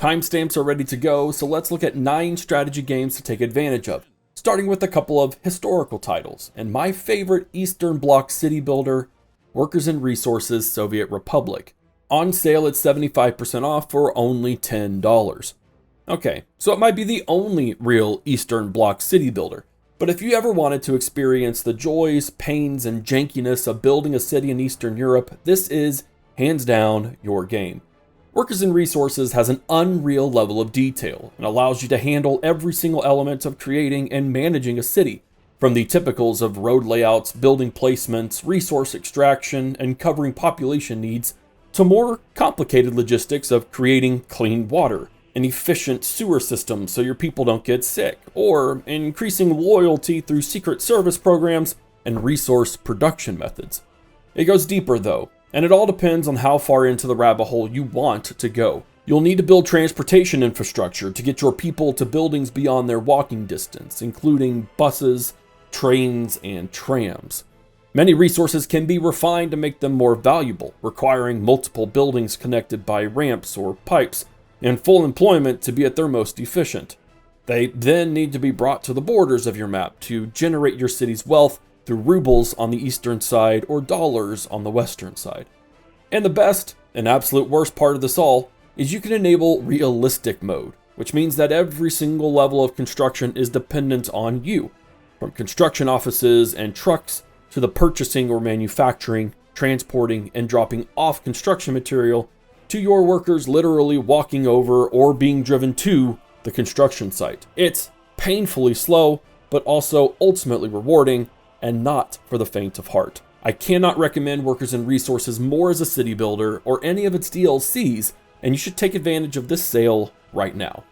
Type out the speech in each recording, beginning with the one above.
Timestamps are ready to go, so let's look at 9 strategy games to take advantage of, starting with a couple of historical titles, and my favorite Eastern Bloc city builder, Workers and Resources Soviet Republic, on sale at 75% off for only $10. Okay, so it might be the only real Eastern Bloc city builder, but if you ever wanted to experience the joys, pains, and jankiness of building a city in Eastern Europe, this is, hands down, your game. Workers and Resources has an unreal level of detail and allows you to handle every single element of creating and managing a city, from the typicals of road layouts, building placements, resource extraction, and covering population needs, to more complicated logistics of creating clean water, an efficient sewer system so your people don't get sick, or increasing loyalty through secret service programs and resource production methods. It goes deeper though, and it all depends on how far into the rabbit hole you want to go. You'll need to build transportation infrastructure to get your people to buildings beyond their walking distance, including buses, trains, and trams. Many resources can be refined to make them more valuable, requiring multiple buildings connected by ramps or pipes, and full employment to be at their most efficient. They then need to be brought to the borders of your map to generate your city's wealth through rubles on the eastern side or dollars on the western side. And the best and absolute worst part of this all is you can enable realistic mode, which means that every single level of construction is dependent on you, from construction offices and trucks to the purchasing or manufacturing, transporting, and dropping off construction material, to your workers literally walking over or being driven to the construction site. It's painfully slow, but also ultimately rewarding, and not for the faint of heart. I cannot recommend Workers and Resources more as a city builder or any of its DLCs, and you should take advantage of this sale right now.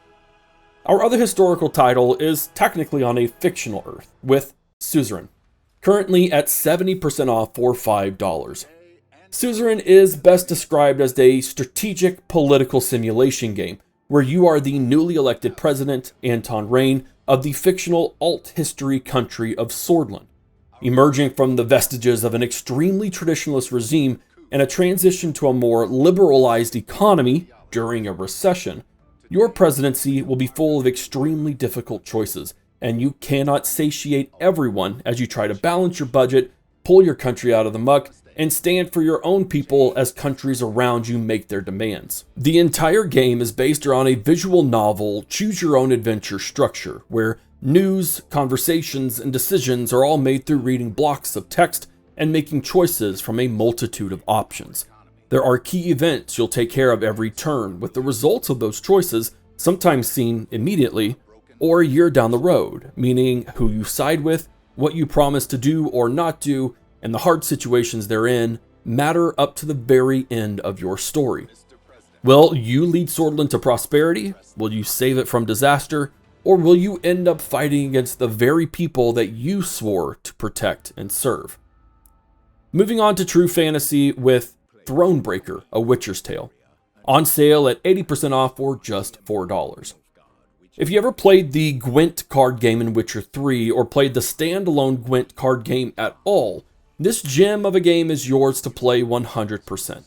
Our other historical title is technically on a fictional Earth, with Suzerain, currently at 70% off for $5. Suzerain is best described as a strategic political simulation game, where you are the newly elected president, Anton Rain, of the fictional alt history country of Swordland. Emerging from the vestiges of an extremely traditionalist regime and a transition to a more liberalized economy during a recession, your presidency will be full of extremely difficult choices, and you cannot satiate everyone as you try to balance your budget, pull your country out of the muck, and stand for your own people as countries around you make their demands. The entire game is based around a visual novel, choose-your-own-adventure structure, where news, conversations, and decisions are all made through reading blocks of text and making choices from a multitude of options. There are key events you'll take care of every turn, with the results of those choices sometimes seen immediately or a year down the road, meaning who you side with, what you promise to do or not do, and the hard situations they're in matter up to the very end of your story. Will you lead Swordland to prosperity? Will you save it from disaster? Or will you end up fighting against the very people that you swore to protect and serve? Moving on to true fantasy with Thronebreaker, A Witcher's Tale, on sale at 80% off for just $4. If you ever played the Gwent card game in Witcher 3 or played the standalone Gwent card game at all, this gem of a game is yours to play 100%.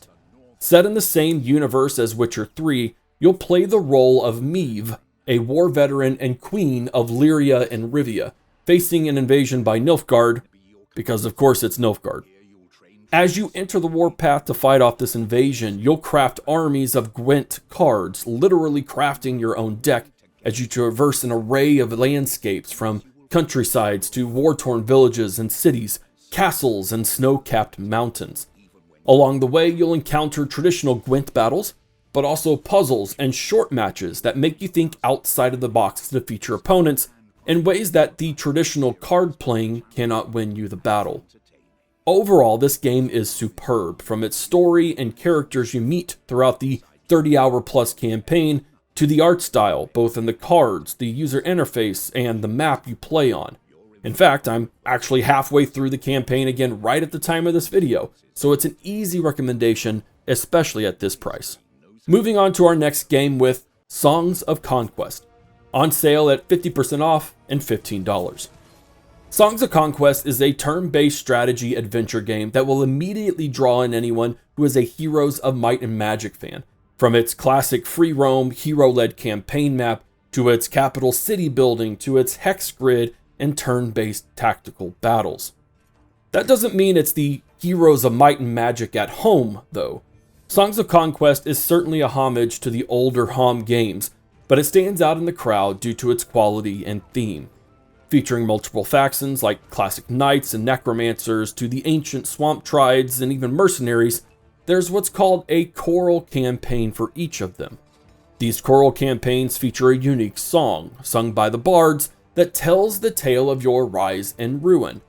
Set in the same universe as Witcher 3, you'll play the role of Meve, a war veteran and queen of Lyria and Rivia, facing an invasion by Nilfgaard, because of course it's Nilfgaard. As you enter the warpath to fight off this invasion, you'll craft armies of Gwent cards, literally crafting your own deck as you traverse an array of landscapes from countrysides to war-torn villages and cities, castles, and snow-capped mountains. Along the way, you'll encounter traditional Gwent battles, but also puzzles and short matches that make you think outside of the box to defeat your opponents in ways that the traditional card playing cannot win you the battle. Overall, this game is superb, from its story and characters you meet throughout the 30-hour-plus campaign to the art style, both in the cards, the user interface, and the map you play on. In fact, I'm actually halfway through the campaign again right at the time of this video, so it's an easy recommendation, especially at this price. Moving on to our next game with Songs of Conquest, on sale at 50% off and $15. Songs of Conquest is a turn-based strategy adventure game that will immediately draw in anyone who is a Heroes of Might and Magic fan, From its classic free roam, hero-led campaign map, to its capital city building, to its hex grid and turn-based tactical battles. That doesn't mean it's the Heroes of Might and Magic at home, though. Songs of Conquest is certainly a homage to the older HOM games, but it stands out in the crowd due to its quality and theme. Featuring multiple factions like classic knights and necromancers to the ancient swamp tribes and even mercenaries, there's what's called a choral campaign for each of them. These choral campaigns feature a unique song, sung by the bards, that tells the tale of your rise and ruin.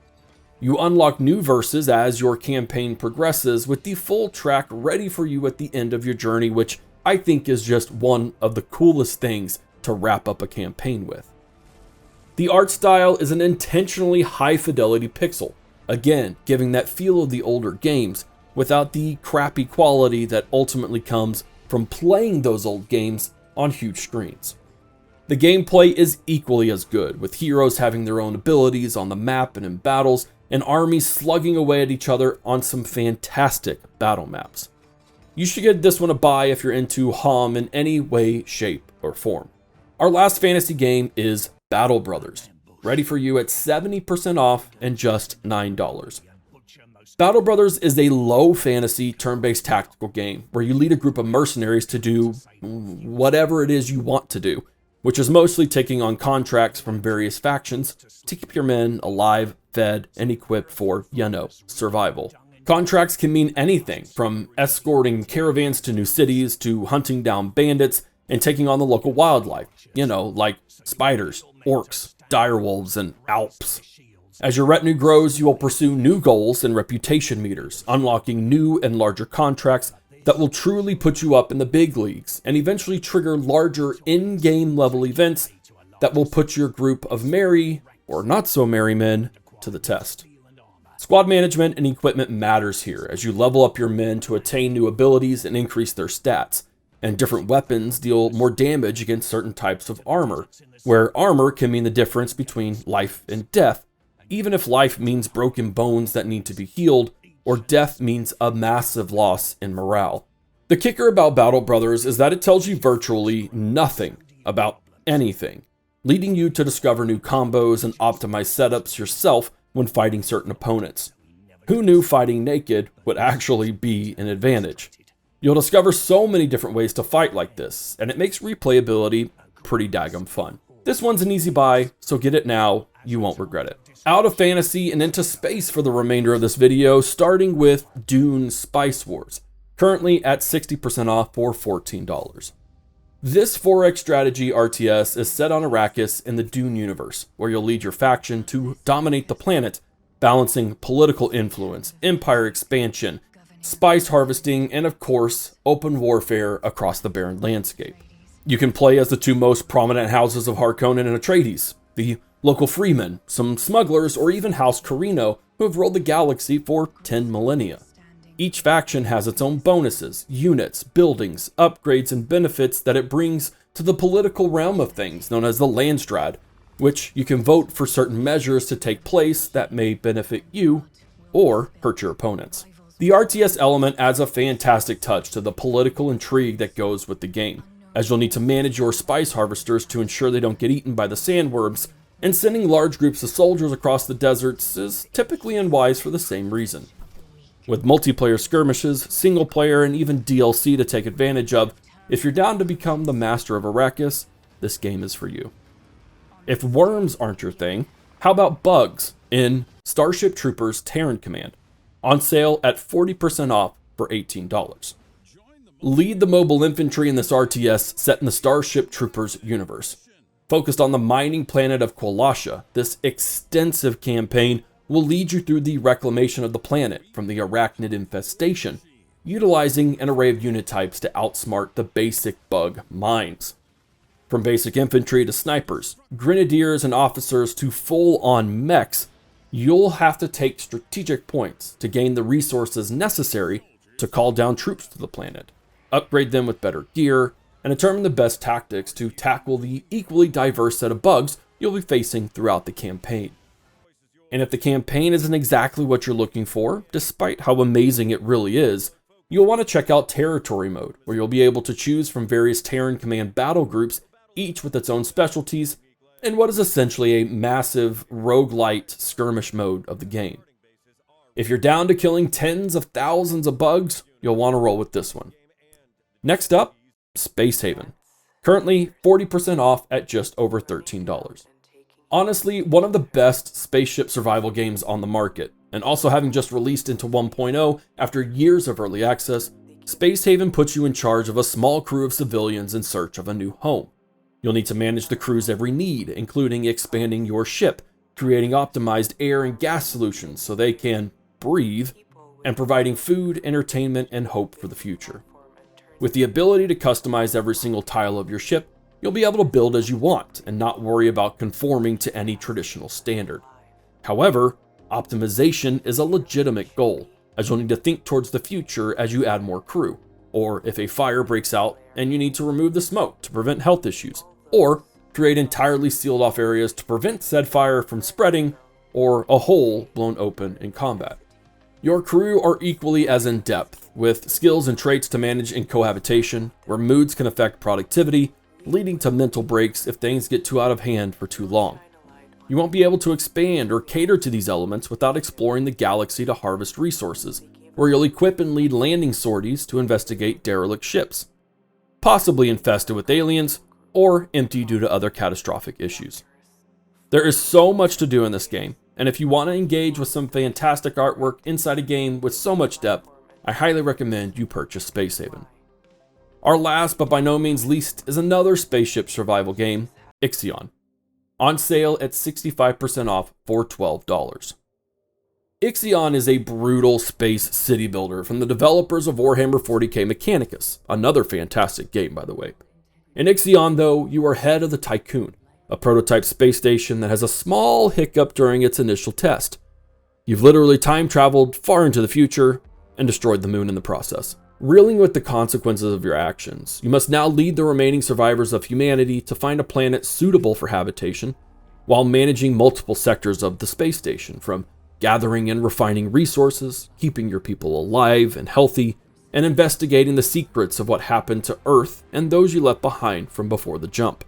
You unlock new verses as your campaign progresses, with the full track ready for you at the end of your journey, which I think is just one of the coolest things to wrap up a campaign with. The art style is an intentionally high-fidelity pixel, again giving that feel of the older games, without the crappy quality that ultimately comes from playing those old games on huge screens. The gameplay is equally as good, with heroes having their own abilities on the map and in battles, and armies slugging away at each other on some fantastic battle maps. You should give this one a buy if you're into HOM in any way, shape, or form. Our last fantasy game is Battle Brothers, ready for you at 70% off and just $9. Battle Brothers is a low fantasy turn-based tactical game where you lead a group of mercenaries to do whatever it is you want to do, which is mostly taking on contracts from various factions to keep your men alive, fed, and equipped for, survival. Contracts can mean anything from escorting caravans to new cities to hunting down bandits and taking on the local wildlife, like spiders, orcs, direwolves, and alps. As your retinue grows, you will pursue new goals and reputation meters, unlocking new and larger contracts that will truly put you up in the big leagues and eventually trigger larger in-game level events that will put your group of merry or not so merry men to the test. Squad management and equipment matters here as you level up your men to attain new abilities and increase their stats, and different weapons deal more damage against certain types of armor, where armor can mean the difference between life and death, even if life means broken bones that need to be healed, or death means a massive loss in morale. The kicker about Battle Brothers is that it tells you virtually nothing about anything, leading you to discover new combos and optimize setups yourself when fighting certain opponents. Who knew fighting naked would actually be an advantage? You'll discover so many different ways to fight like this, and it makes replayability pretty daggum fun. This one's an easy buy, so get it now, you won't regret it. Out of fantasy and into space for the remainder of this video, starting with Dune Spice Wars, currently at 60% off for $14. This 4X strategy RTS is set on Arrakis in the Dune universe, where you'll lead your faction to dominate the planet, balancing political influence, empire expansion, spice harvesting, and of course, open warfare across the barren landscape. You can play as the two most prominent houses of Harkonnen and Atreides, the local freemen, some smugglers, or even House Carino, who have ruled the galaxy for 10 millennia. Each faction has its own bonuses, units, buildings, upgrades, and benefits that it brings to the political realm of things, known as the Landstrad, which you can vote for certain measures to take place that may benefit you or hurt your opponents. The RTS element adds a fantastic touch to the political intrigue that goes with the game, as you'll need to manage your spice harvesters to ensure they don't get eaten by the sandworms, and sending large groups of soldiers across the deserts is typically unwise for the same reason. With multiplayer skirmishes, single player, and even DLC to take advantage of, if you're down to become the master of Arrakis, this game is for you. If worms aren't your thing, how about bugs in Starship Troopers Terran Command, on sale at 40% off for $18. Lead the mobile infantry in this RTS set in the Starship Troopers universe. Focused on the mining planet of Qualasha, this extensive campaign will lead you through the reclamation of the planet from the arachnid infestation, utilizing an array of unit types to outsmart the basic bug mines. From basic infantry to snipers, grenadiers, and officers to full-on mechs, you'll have to take strategic points to gain the resources necessary to call down troops to the planet, upgrade them with better gear, and determine the best tactics to tackle the equally diverse set of bugs you'll be facing throughout the campaign. And if the campaign isn't exactly what you're looking for, despite how amazing it really is, you'll want to check out Territory Mode, where you'll be able to choose from various Terran Command battle groups, each with its own specialties, in what is essentially a massive roguelite skirmish mode of the game. If you're down to killing tens of thousands of bugs, you'll want to roll with this one. Next up, Space Haven. Currently 40% off at just over $13. Honestly, one of the best spaceship survival games on the market, and also having just released into 1.0 after years of early access, Space Haven puts you in charge of a small crew of civilians in search of a new home. You'll need to manage the crew's every need, including expanding your ship, creating optimized air and gas solutions so they can breathe, and providing food, entertainment, and hope for the future. With the ability to customize every single tile of your ship, you'll be able to build as you want and not worry about conforming to any traditional standard. However, optimization is a legitimate goal, as you'll need to think towards the future as you add more crew, or if a fire breaks out and you need to remove the smoke to prevent health issues, or create entirely sealed off areas to prevent said fire from spreading, or a hole blown open in combat. Your crew are equally as in-depth, with skills and traits to manage in cohabitation, where moods can affect productivity, leading to mental breaks if things get too out of hand for too long. You won't be able to expand or cater to these elements without exploring the galaxy to harvest resources, where you'll equip and lead landing sorties to investigate derelict ships, possibly infested with aliens, or empty due to other catastrophic issues. There is so much to do in this game, and if you want to engage with some fantastic artwork inside a game with so much depth, I highly recommend you purchase Space Haven. Our last but by no means least is another spaceship survival game, IXION, on sale at 65% off for $12. IXION is a brutal space city builder from the developers of Warhammer 40k Mechanicus, another fantastic game by the way. In IXION though, you are head of the Tycoon, a prototype space station that has a small hiccup during its initial test. You've literally time traveled far into the future and destroyed the moon in the process. Reeling with the consequences of your actions, you must now lead the remaining survivors of humanity to find a planet suitable for habitation, while managing multiple sectors of the space station, from gathering and refining resources, keeping your people alive and healthy, and investigating the secrets of what happened to Earth and those you left behind from before the jump.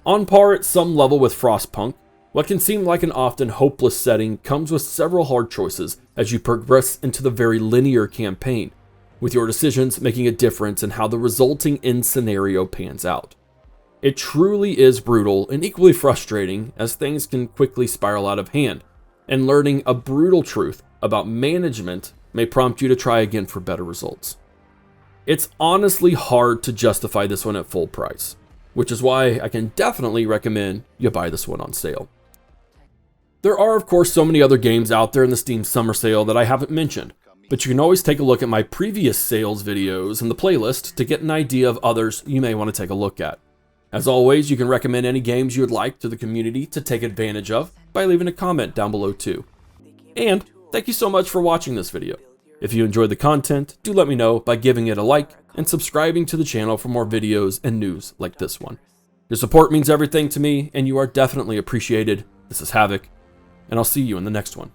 On par at some level with Frostpunk, what can seem like an often hopeless setting comes with several hard choices as you progress into the very linear campaign, with your decisions making a difference in how the resulting end scenario pans out. It truly is brutal and equally frustrating, as things can quickly spiral out of hand, and learning a brutal truth about management may prompt you to try again for better results. It's honestly hard to justify this one at full price, which is why I can definitely recommend you buy this one on sale. There are of course so many other games out there in the Steam Summer Sale that I haven't mentioned, but you can always take a look at my previous sales videos in the playlist to get an idea of others you may want to take a look at. As always, you can recommend any games you would like to the community to take advantage of by leaving a comment down below too. And thank you so much for watching this video. If you enjoyed the content, do let me know by giving it a like and subscribing to the channel for more videos and news like this one. Your support means everything to me, and you are definitely appreciated. This is Havoc, and I'll see you in the next one.